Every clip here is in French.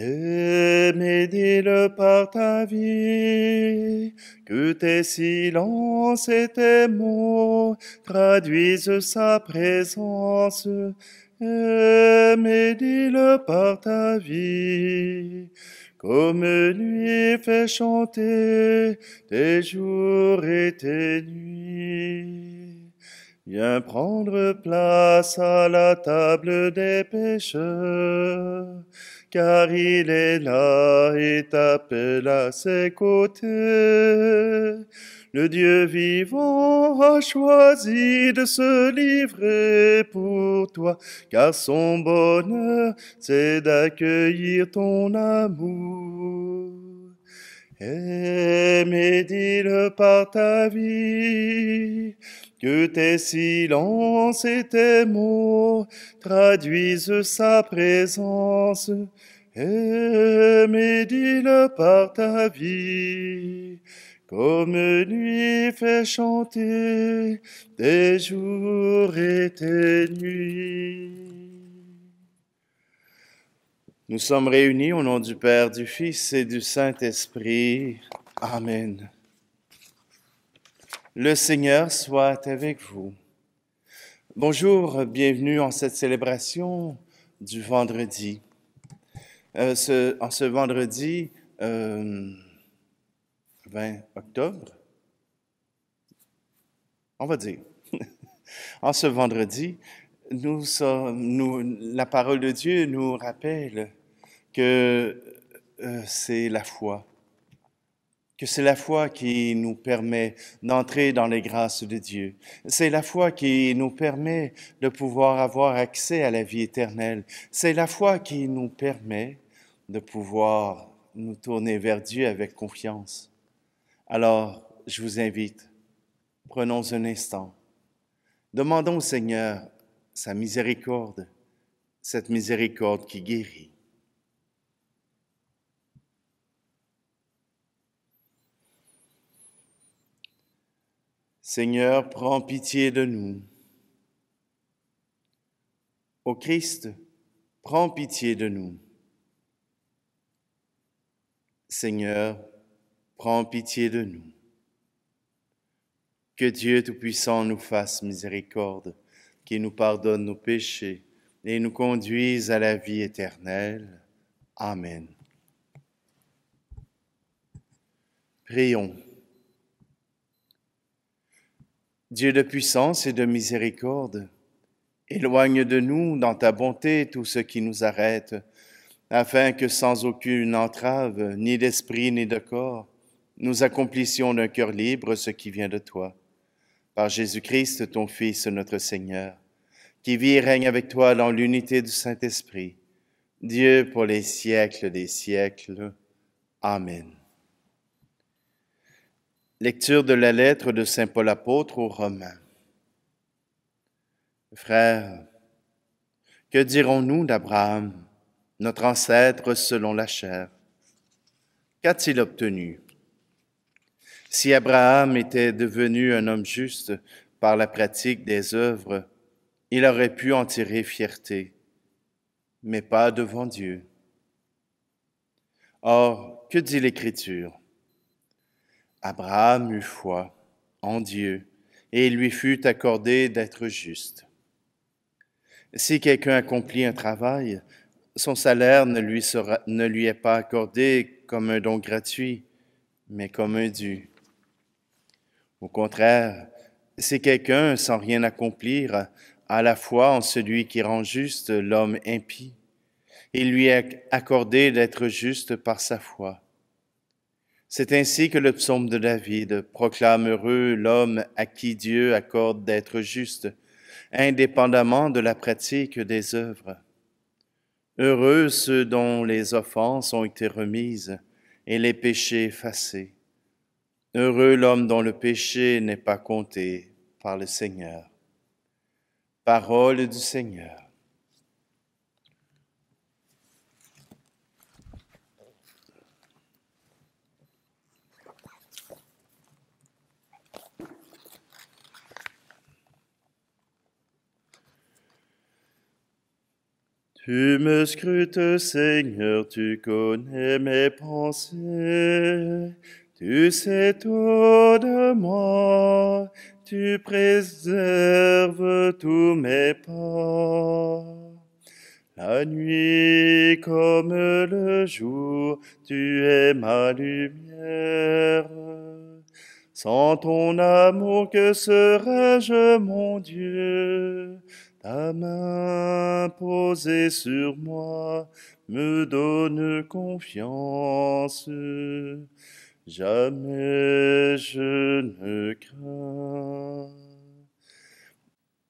Et médis-le par ta vie, que tes silences et tes mots traduisent sa présence. Et médis-le par ta vie, comme lui fait chanter tes jours et tes nuits. Viens prendre place à la table des pécheurs, car il est là et t'appelle à ses côtés. Le Dieu vivant a choisi de se livrer pour toi, car son bonheur, c'est d'accueillir ton amour. Et médis-le par ta vie, que tes silences et tes mots traduisent sa présence. Et médis-le par ta vie, comme lui fait chanter tes jours et tes nuits. Nous sommes réunis au nom du Père, du Fils et du Saint-Esprit. Amen. Le Seigneur soit avec vous. Bonjour, bienvenue en cette célébration du vendredi. En ce vendredi 20 octobre, on va dire, en ce vendredi, la parole de Dieu nous rappelle que c'est la foi, qui nous permet d'entrer dans les grâces de Dieu. C'est la foi qui nous permet de pouvoir avoir accès à la vie éternelle. C'est la foi qui nous permet de pouvoir nous tourner vers Dieu avec confiance. Alors, je vous invite, prenons un instant, demandons au Seigneur sa miséricorde, cette miséricorde qui guérit. Seigneur, prends pitié de nous. Ô Christ, prends pitié de nous. Seigneur, prends pitié de nous. Que Dieu Tout-Puissant nous fasse miséricorde, qu'il nous pardonne nos péchés et nous conduise à la vie éternelle. Amen. Prions. Dieu de puissance et de miséricorde, éloigne de nous dans ta bonté tout ce qui nous arrête, afin que sans aucune entrave, ni d'esprit ni de corps, nous accomplissions d'un cœur libre ce qui vient de toi. Par Jésus-Christ, ton Fils, notre Seigneur, qui vit et règne avec toi dans l'unité du Saint-Esprit, Dieu pour les siècles des siècles. Amen. Lecture de la lettre de Saint Paul apôtre aux Romains. Frères, que dirons-nous d'Abraham, notre ancêtre selon la chair? Qu'a-t-il obtenu? Si Abraham était devenu un homme juste par la pratique des œuvres, il aurait pu en tirer fierté, mais pas devant Dieu. Or, que dit l'Écriture? Abraham eut foi en Dieu, et il lui fut accordé d'être juste. Si quelqu'un accomplit un travail, son salaire ne lui est pas accordé comme un don gratuit, mais comme un dû. Au contraire, si quelqu'un, sans rien accomplir, a la foi en celui qui rend juste l'homme impie, il lui est accordé d'être juste par sa foi. C'est ainsi que le psaume de David proclame heureux l'homme à qui Dieu accorde d'être juste, indépendamment de la pratique des œuvres. Heureux ceux dont les offenses ont été remises et les péchés effacés. Heureux l'homme dont le péché n'est pas compté par le Seigneur. Parole du Seigneur. Tu me scrutes, Seigneur, tu connais mes pensées. Tu sais tout de moi, tu préserves tous mes pas. La nuit comme le jour, tu es ma lumière. Sans ton amour, que serais-je, mon Dieu? Ta main posée sur moi me donne confiance. Jamais je ne crains.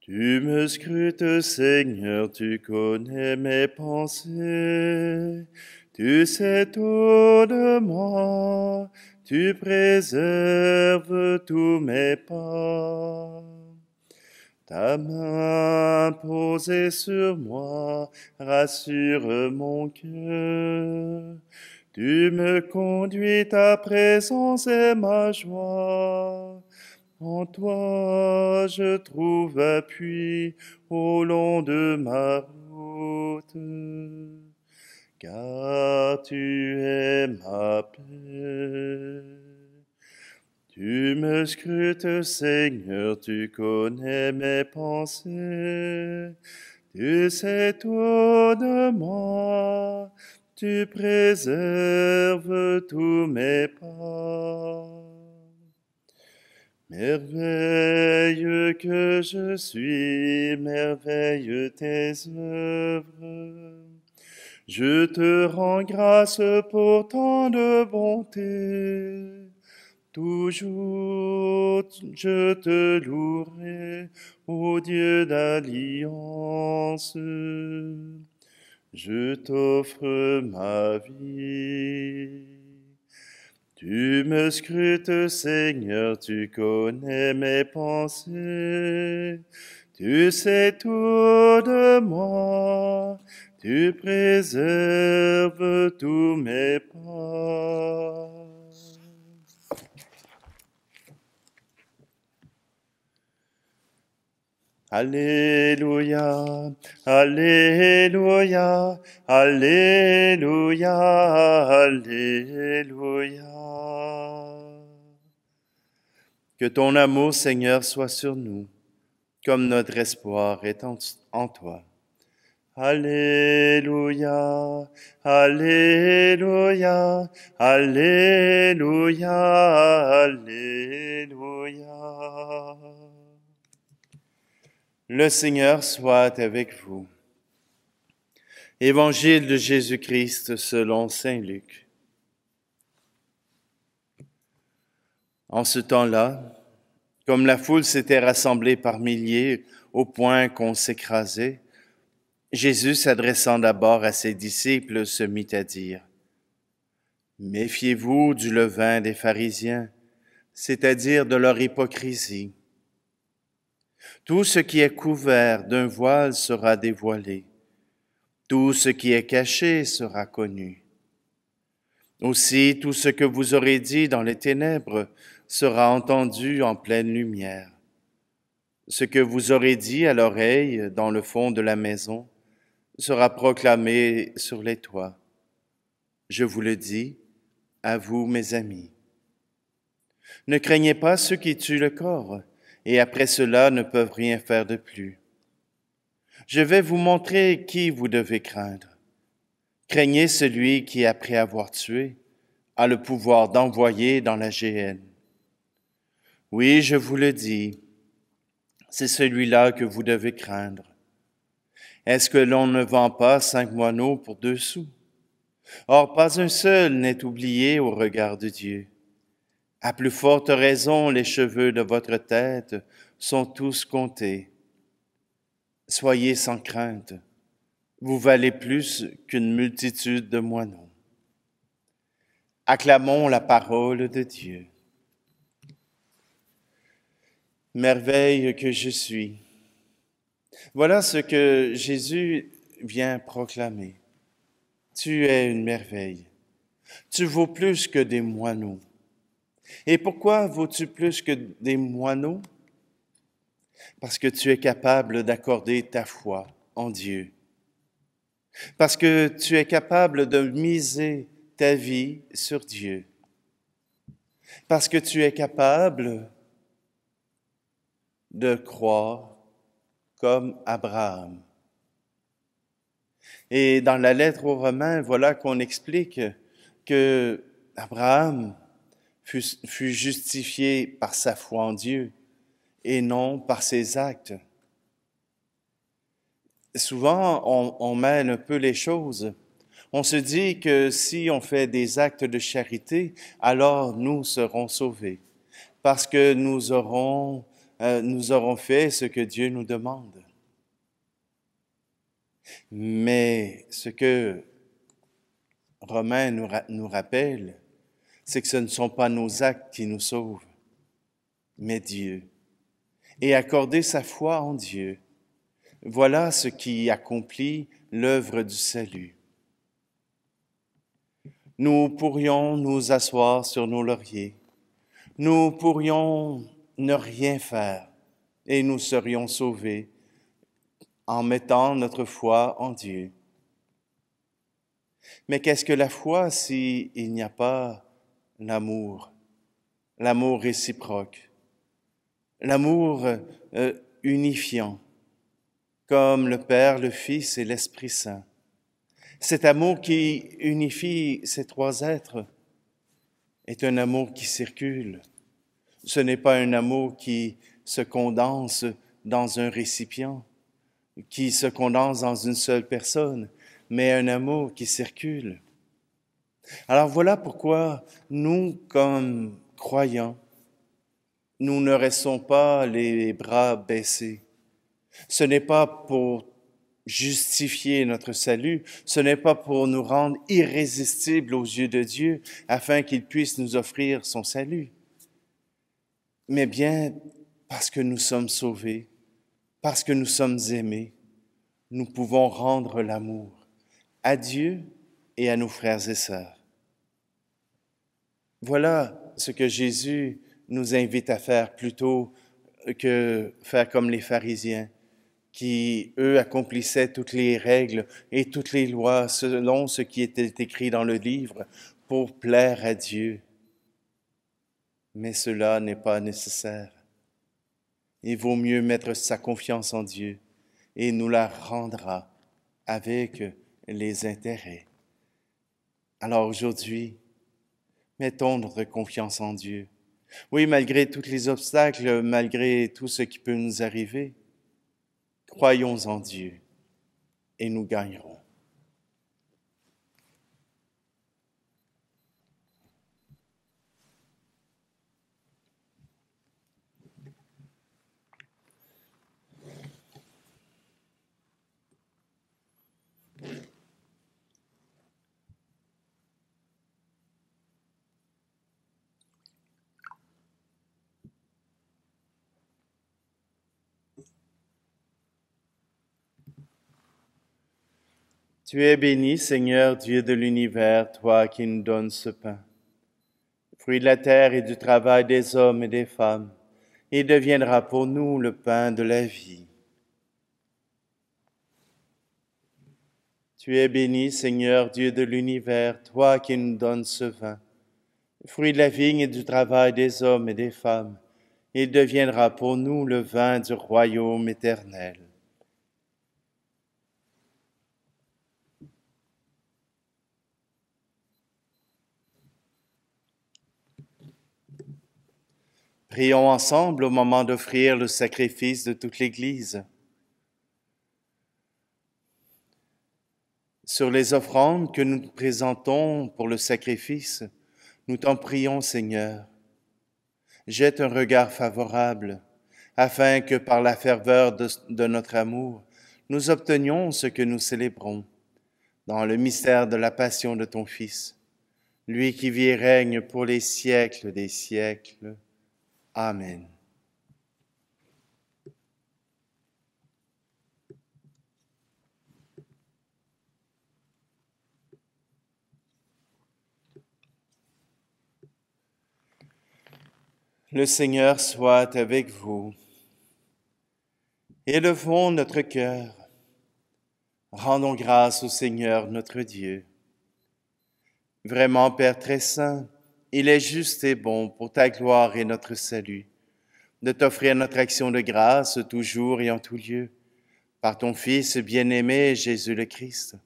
Tu me scrutes, Seigneur, tu connais mes pensées. Tu sais tout de moi, tu préserves tous mes pas. Ta main posée sur moi rassure mon cœur. Tu me conduis, ta présence est ma joie. En toi je trouve appui au long de ma route, car tu es ma paix. Tu me scrutes, Seigneur, tu connais mes pensées. Tu sais tout de moi, tu préserves tous mes pas. Merveille que je suis, merveille tes œuvres. Je te rends grâce pour tant de bonté. Toujours je te louerai, ô Dieu d'alliance. Je t'offre ma vie. Tu me scrutes, Seigneur, tu connais mes pensées. Tu sais tout de moi, tu préserves tous mes pas. Alléluia, Alléluia, Alléluia, Alléluia. Que ton amour, Seigneur, soit sur nous, comme notre espoir est en toi. Alléluia, Alléluia, Alléluia, Alléluia. Le Seigneur soit avec vous. Évangile de Jésus-Christ selon saint Luc. En ce temps-là, comme la foule s'était rassemblée par milliers au point qu'on s'écrasait, Jésus, s'adressant d'abord à ses disciples, se mit à dire : « Méfiez-vous du levain des pharisiens, c'est-à-dire de leur hypocrisie. Tout ce qui est couvert d'un voile sera dévoilé. Tout ce qui est caché sera connu. Aussi, tout ce que vous aurez dit dans les ténèbres sera entendu en pleine lumière. Ce que vous aurez dit à l'oreille dans le fond de la maison sera proclamé sur les toits. Je vous le dis, à vous, mes amis. Ne craignez pas ceux qui tuent le corps, et après cela ne peuvent rien faire de plus. Je vais vous montrer qui vous devez craindre. Craignez celui qui, après avoir tué, a le pouvoir d'envoyer dans la géhenne. Oui, je vous le dis, c'est celui-là que vous devez craindre. Est-ce que l'on ne vend pas 5 moineaux pour 2 sous? Or, pas un seul n'est oublié au regard de Dieu. À plus forte raison, les cheveux de votre tête sont tous comptés. Soyez sans crainte, vous valez plus qu'une multitude de moineaux. Acclamons la parole de Dieu. Merveille que je suis. Voilà ce que Jésus vient proclamer. Tu es une merveille. Tu vaux plus que des moineaux. Et pourquoi vaux-tu plus que des moineaux? Parce que tu es capable d'accorder ta foi en Dieu. parce que tu es capable de miser ta vie sur Dieu, parce que tu es capable de croire comme Abraham. Et dans la lettre aux Romains, voilà qu'on explique que Abraham fut justifié par sa foi en Dieu et non par ses actes. Souvent, on mêle un peu les choses. On se dit que si on fait des actes de charité, alors nous serons sauvés, parce que nous aurons fait ce que Dieu nous demande. Mais ce que Romains nous rappelle, c'est que ce ne sont pas nos actes qui nous sauvent, mais Dieu. Et accorder sa foi en Dieu, voilà ce qui accomplit l'œuvre du salut. Nous pourrions nous asseoir sur nos lauriers, nous pourrions ne rien faire et nous serions sauvés en mettant notre foi en Dieu. Mais qu'est-ce que la foi s'il n'y a pas l'amour réciproque, l'amour unifiant, comme le Père, le Fils et l'Esprit Saint? Cet amour qui unifie ces trois êtres est un amour qui circule. Ce n'est pas un amour qui se condense dans un récipient, qui se condense dans une seule personne, mais un amour qui circule. Alors voilà pourquoi nous, comme croyants, nous ne restons pas les bras baissés. Ce n'est pas pour justifier notre salut, ce n'est pas pour nous rendre irrésistibles aux yeux de Dieu afin qu'il puisse nous offrir son salut, mais bien parce que nous sommes sauvés, parce que nous sommes aimés, nous pouvons rendre l'amour à Dieu et à nos frères et sœurs. Voilà ce que Jésus nous invite à faire plutôt que faire comme les pharisiens qui, eux, accomplissaient toutes les règles et toutes les lois selon ce qui était écrit dans le livre pour plaire à Dieu. Mais cela n'est pas nécessaire. Il vaut mieux mettre sa confiance en Dieu et il nous la rendra avec les intérêts. Alors aujourd'hui, mettons notre confiance en Dieu. Oui, malgré tous les obstacles, malgré tout ce qui peut nous arriver, croyons en Dieu et nous gagnerons. Tu es béni, Seigneur, Dieu de l'univers, toi qui nous donnes ce pain, fruit de la terre et du travail des hommes et des femmes. Il deviendra pour nous le pain de la vie. Tu es béni, Seigneur, Dieu de l'univers, toi qui nous donnes ce vin, fruit de la vigne et du travail des hommes et des femmes. Il deviendra pour nous le vin du royaume éternel. Prions ensemble au moment d'offrir le sacrifice de toute l'Église. Sur les offrandes que nous présentons pour le sacrifice, nous t'en prions, Seigneur. Jette un regard favorable, afin que par la ferveur de notre amour, nous obtenions ce que nous célébrons, dans le mystère de la passion de ton Fils, lui qui vit et règne pour les siècles des siècles. Amen. Le Seigneur soit avec vous. Élevons notre cœur. Rendons grâce au Seigneur notre Dieu. Vraiment, Père très saint, il est juste et bon pour ta gloire et notre salut, de t'offrir notre action de grâce toujours et en tout lieu, par ton Fils bien-aimé Jésus le Christ.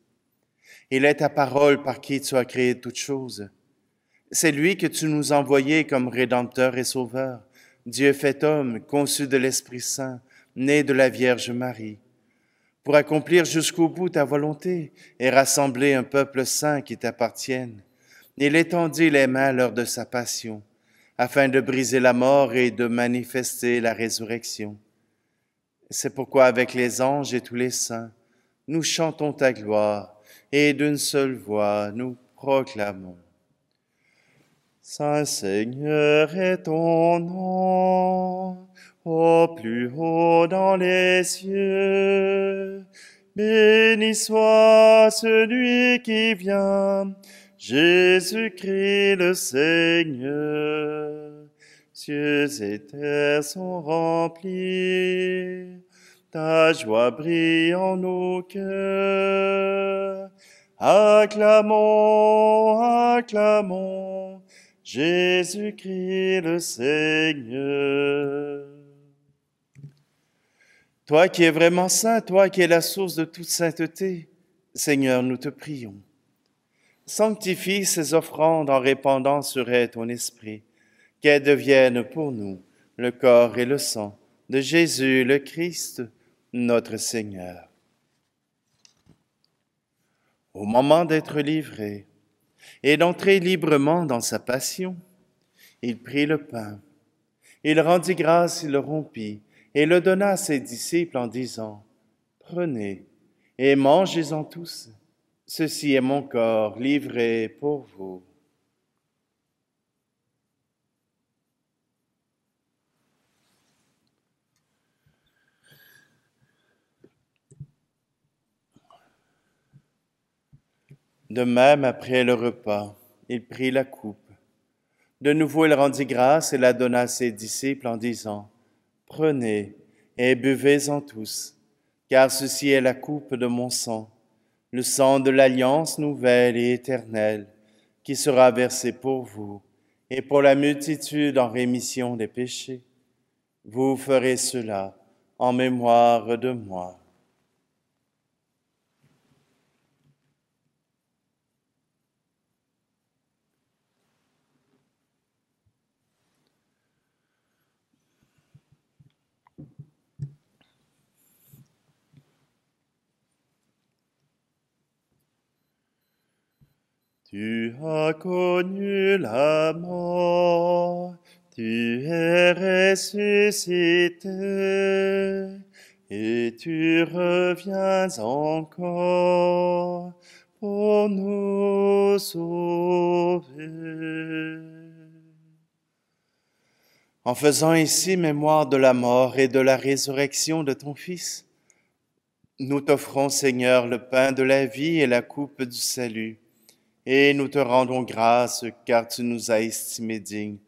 Il est ta parole par qui tu as créé toutes choses. C'est lui que tu nous as envoyé comme Rédempteur et Sauveur, Dieu fait homme, conçu de l'Esprit Saint, né de la Vierge Marie, pour accomplir jusqu'au bout ta volonté et rassembler un peuple saint qui t'appartienne. Il étendit les mains lors de sa passion, afin de briser la mort et de manifester la résurrection. C'est pourquoi avec les anges et tous les saints, nous chantons ta gloire et d'une seule voix nous proclamons. Saint Seigneur est ton nom, au plus haut dans les cieux. Béni soit celui qui vient, Jésus-Christ le Seigneur. Cieux et terre sont remplis, ta joie brille en nos cœurs. Acclamons, acclamons, Jésus-Christ le Seigneur. Toi qui es vraiment saint, toi qui es la source de toute sainteté, Seigneur, nous te prions. Sanctifie ces offrandes en répandant sur elles ton esprit, qu'elles deviennent pour nous le corps et le sang de Jésus le Christ, notre Seigneur. Au moment d'être livré et d'entrer librement dans sa passion, il prit le pain, il rendit grâce, il le rompit et le donna à ses disciples en disant, « Prenez et mangez-en tous, ceci est mon corps livré pour vous. » De même, après le repas, il prit la coupe. De nouveau, il rendit grâce et la donna à ses disciples en disant, « Prenez et buvez-en tous, car ceci est la coupe de mon sang, le sang de l'alliance nouvelle et éternelle, qui sera versé pour vous et pour la multitude en rémission des péchés. Vous ferez cela en mémoire de moi. » Tu as connu la mort, tu es ressuscité, et tu reviens encore pour nous sauver. En faisant ici mémoire de la mort et de la résurrection de ton Fils, nous t'offrons, Seigneur, le pain de la vie et la coupe du salut, et nous te rendons grâce car tu nous as estimés dignes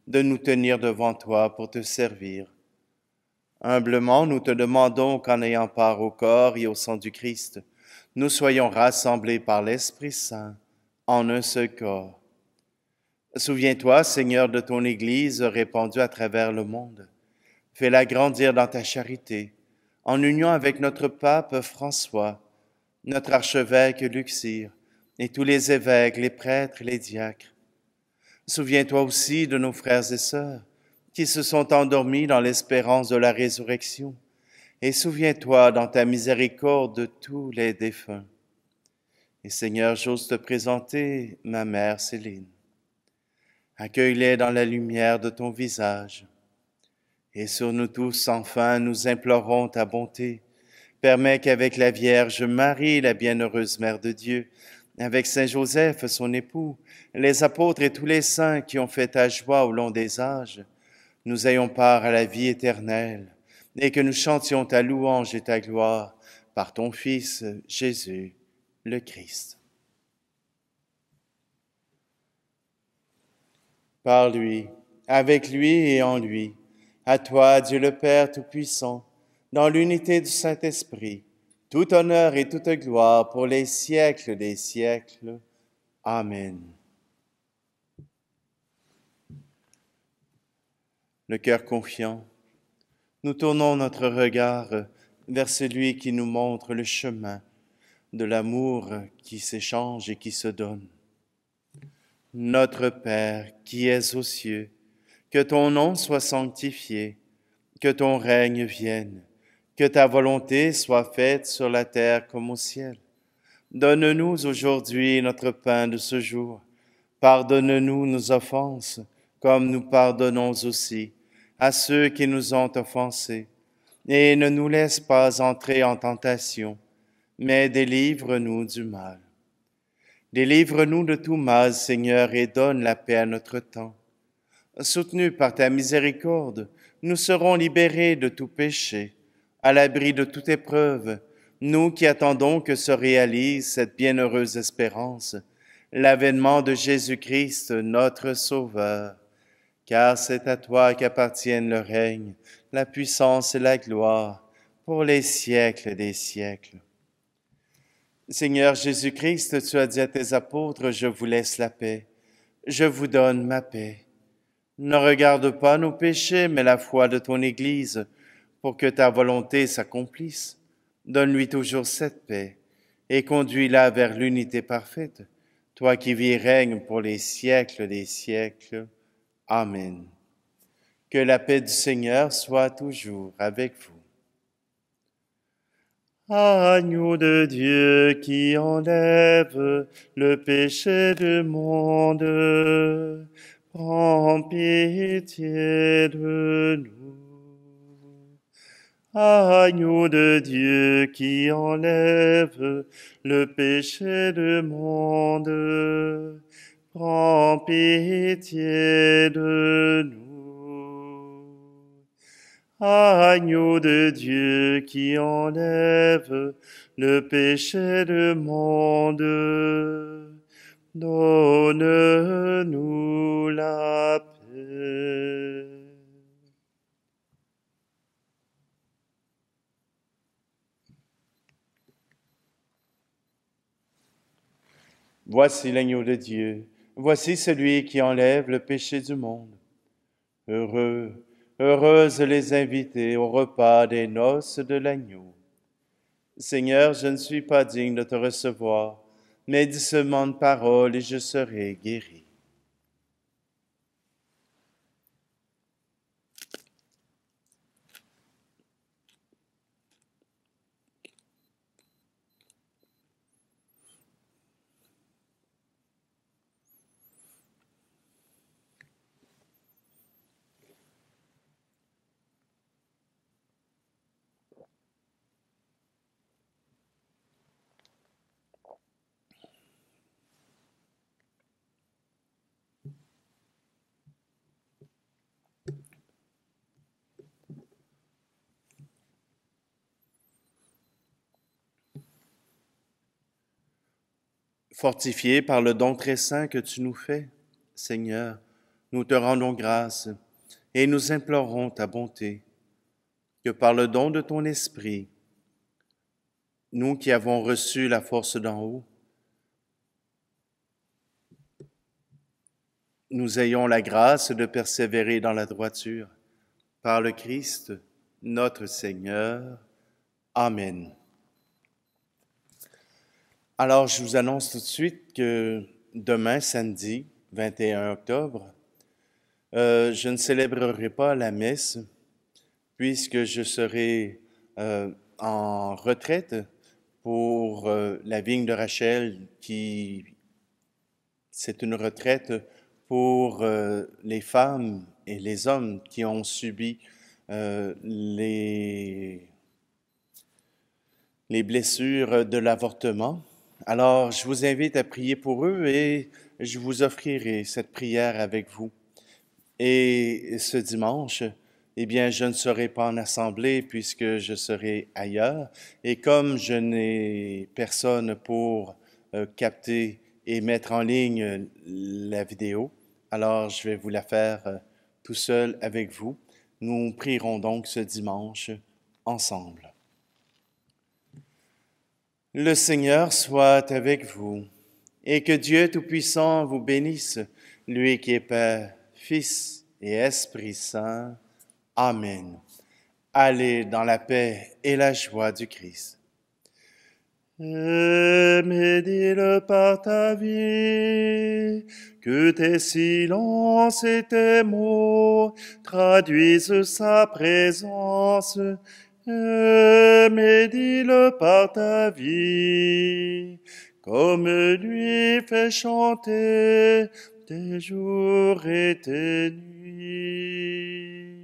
de nous tenir devant toi pour te servir. Humblement, nous te demandons qu'en ayant part au corps et au sang du Christ, nous soyons rassemblés par l'Esprit Saint en un seul corps. Souviens-toi, Seigneur, de ton Église répandue à travers le monde. Fais-la grandir dans ta charité, en union avec notre pape François, notre archevêque Luxire, et tous les évêques, les prêtres, les diacres. Souviens-toi aussi de nos frères et sœurs qui se sont endormis dans l'espérance de la résurrection, et souviens-toi dans ta miséricorde de tous les défunts. Et Seigneur, j'ose te présenter ma mère Céline. Accueille-les dans la lumière de ton visage. Et sur nous tous, enfin, nous implorons ta bonté. Permets qu'avec la Vierge Marie, la bienheureuse Mère de Dieu, avec Saint Joseph, son époux, les apôtres et tous les saints qui ont fait ta joie au long des âges, nous ayons part à la vie éternelle, et que nous chantions ta louange et ta gloire par ton Fils, Jésus, le Christ. Par lui, avec lui et en lui, à toi, Dieu le Père Tout-Puissant, dans l'unité du Saint-Esprit, Tout honneur et toute gloire pour les siècles des siècles. Amen. Le cœur confiant, nous tournons notre regard vers celui qui nous montre le chemin de l'amour qui s'échange et qui se donne. Notre Père qui es aux cieux, que ton nom soit sanctifié, que ton règne vienne, que ta volonté soit faite sur la terre comme au ciel. Donne-nous aujourd'hui notre pain de ce jour. Pardonne-nous nos offenses, comme nous pardonnons aussi à ceux qui nous ont offensés. Et ne nous laisse pas entrer en tentation, mais délivre-nous du mal. Délivre-nous de tout mal, Seigneur, et donne la paix à notre temps. Soutenus par ta miséricorde, nous serons libérés de tout péché, à l'abri de toute épreuve, nous qui attendons que se réalise cette bienheureuse espérance, l'avènement de Jésus-Christ, notre Sauveur. Car c'est à toi qu'appartiennent le règne, la puissance et la gloire, pour les siècles des siècles. Seigneur Jésus-Christ, tu as dit à tes apôtres, je vous laisse la paix, je vous donne ma paix. Ne regarde pas nos péchés, mais la foi de ton Église, pour que ta volonté s'accomplisse. Donne-lui toujours cette paix, et conduis-la vers l'unité parfaite, toi qui vis et règnes pour les siècles des siècles. Amen. Que la paix du Seigneur soit toujours avec vous. Agneau de Dieu qui enlève le péché du monde, prends pitié de nous. Agneau de Dieu qui enlève le péché du monde, prends pitié de nous. Agneau de Dieu qui enlève le péché du monde, donne-nous la paix. Voici l'agneau de Dieu, voici celui qui enlève le péché du monde. Heureux, heureuses les invités au repas des noces de l'agneau. Seigneur, je ne suis pas digne de te recevoir, mais dis seulement une parole et je serai guéri. Fortifiés par le don très saint que tu nous fais, Seigneur, nous te rendons grâce et nous implorons ta bonté, que par le don de ton Esprit, nous qui avons reçu la force d'en haut, nous ayons la grâce de persévérer dans la droiture. Par le Christ, notre Seigneur. Amen. Alors, je vous annonce tout de suite que demain, samedi, 21 octobre, je ne célébrerai pas la messe puisque je serai en retraite pour la vigne de Rachel, c'est une retraite pour les femmes et les hommes qui ont subi les blessures de l'avortement. Alors, je vous invite à prier pour eux et je vous offrirai cette prière avec vous. Et ce dimanche, eh bien, je ne serai pas en assemblée puisque je serai ailleurs. Et comme je n'ai personne pour capter et mettre en ligne la vidéo, alors je vais vous la faire tout seul avec vous. Nous prierons donc ce dimanche ensemble. Le Seigneur soit avec vous et que Dieu Tout-Puissant vous bénisse, lui qui est Père, Fils et Esprit Saint. Amen. Allez dans la paix et la joie du Christ. Médis-le par ta vie, que tes silences et tes mots traduisent sa présence. Médis-le par ta vie, comme lui fait chanter tes jours et tes nuits.